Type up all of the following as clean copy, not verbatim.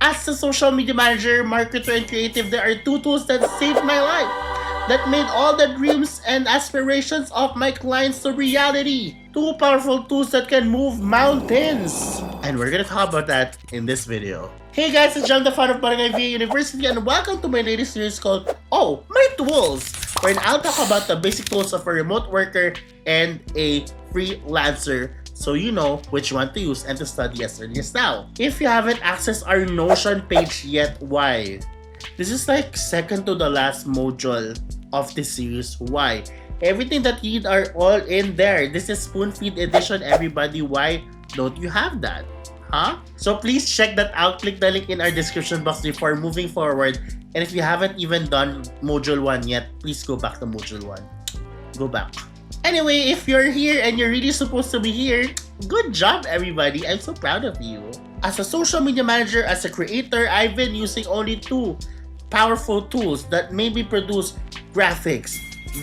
As a social media manager, marketer, and creative, there are two tools that saved my life, that made all the dreams and aspirations of my clients a reality. Two powerful tools that can move mountains. And we're gonna talk about that in this video. Hey guys, it's Jam, the founder of Barangay VA University, and welcome to my latest series called Oh, My Tools, wherein I'll talk about the basic tools of a remote worker and a freelancer, so you know which one to use and to study as early as now. If you haven't accessed our Notion page yet, why? This is like second to the last module of this series. Why? Everything that you need are all in there. This is spoon feed edition, everybody. Why don't you have that? Huh? So please check that out. Click the link in our description box before moving forward. And if you haven't even done module 1 yet, please go back to module 1. Go back. Anyway, if you're here and you're really supposed to be here, good job everybody. I'm so proud of you. As a social media manager, as a creator, I've been using only two powerful tools that made me produce graphics,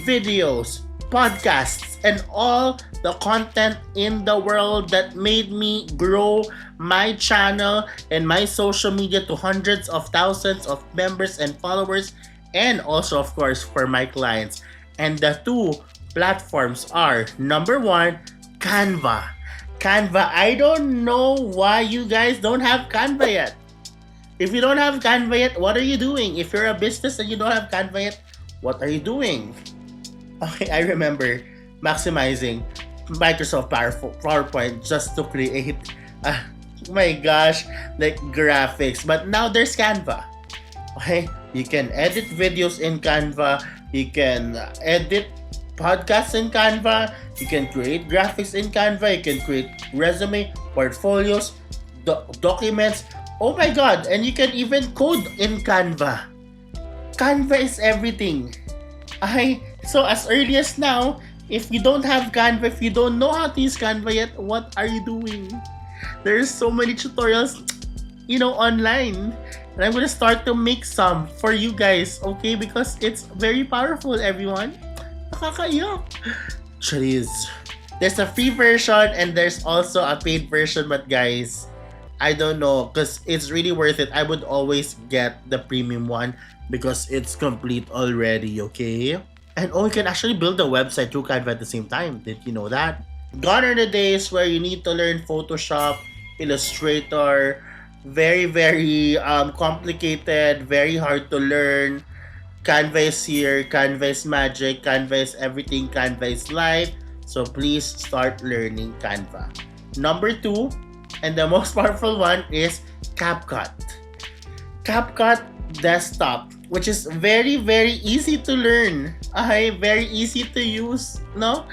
videos, podcasts, and all the content in the world that made me grow my channel and my social media to hundreds of thousands of members and followers, and also of course for my clients. And the two platforms are, number one, Canva. Canva. I don't know why you guys don't have Canva yet. If you don't have Canva yet, what are you doing? If you're a business and you don't have Canva yet, what are you doing? Okay, I remember maximizing Microsoft PowerPoint just to create, my gosh, like graphics. But now there's Canva. Okay, you can edit videos in Canva. You can edit podcasts in Canva. You can create graphics in Canva. You can create resume, portfolios, documents. Oh my god, and you can even code in Canva. Canva is everything. So as early as now, if you don't have Canva, if you don't know how to use Canva yet, what are you doing? There's so many tutorials, online. And I'm gonna start to make some for you guys, okay? Because it's very powerful, everyone. Nakakaiyak. Jeez. There's a free version and there's also a paid version, but guys, I don't know, because it's really worth it. I would always get the premium one because it's complete already, okay? And you can actually build a website through Canva at the same time. Did you know that? Gone are the days where you need to learn Photoshop, Illustrator, very, very complicated, very hard to learn. Canva is here, Canva is magic, Canva is everything, Canva is life. So please start learning Canva. Number 2, and the most powerful one, is CapCut. CapCut Desktop, which is very, very easy to learn. Very easy to use. No?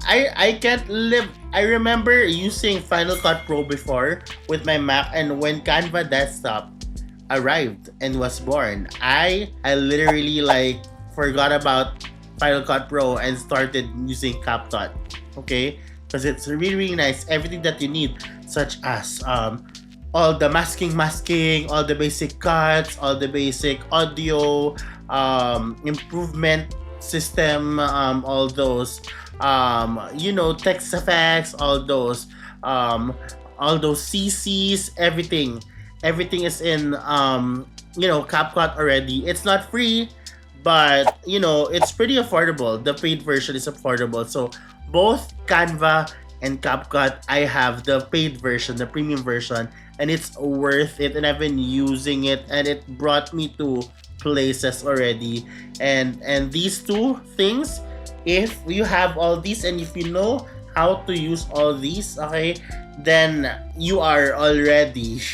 I can't live. I remember using Final Cut Pro before with my Mac, and when Canva Desktop arrived and was born, I literally forgot about Final Cut Pro and started using CapCut. Okay? Because it's really, really nice. Everything that you need, such as all the masking, all the basic cuts, all the basic audio, improvement system, all those, text effects, all those CCs, everything is in, CapCut already. It's not free, but, it's pretty affordable. The paid version is affordable. So both Canva and CapCut, I have the paid version, the premium version, and it's worth it, and I've been using it, and it brought me to places already. And these two things, if you have all these and if you know how to use all these, okay, then you are already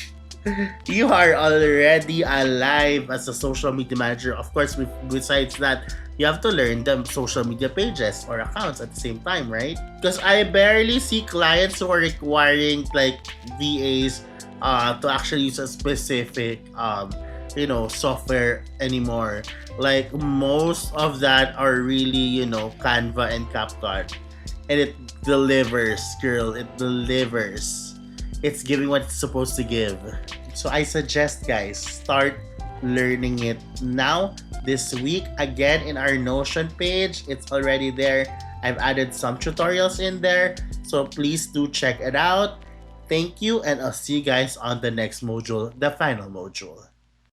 alive as a social media manager. Of course, besides that, you have to learn the social media pages or accounts at the same time, right? Because I barely see clients who are requiring VAs to actually use a specific software anymore. Most of that are really Canva and CapCut, and it delivers, girl. It delivers. It's giving what it's supposed to give. So I suggest, guys, start learning it now, this week. Again, in our Notion page, it's already there. I've added some tutorials in there, so please do check it out. Thank you, and I'll see you guys on the next module, the final module.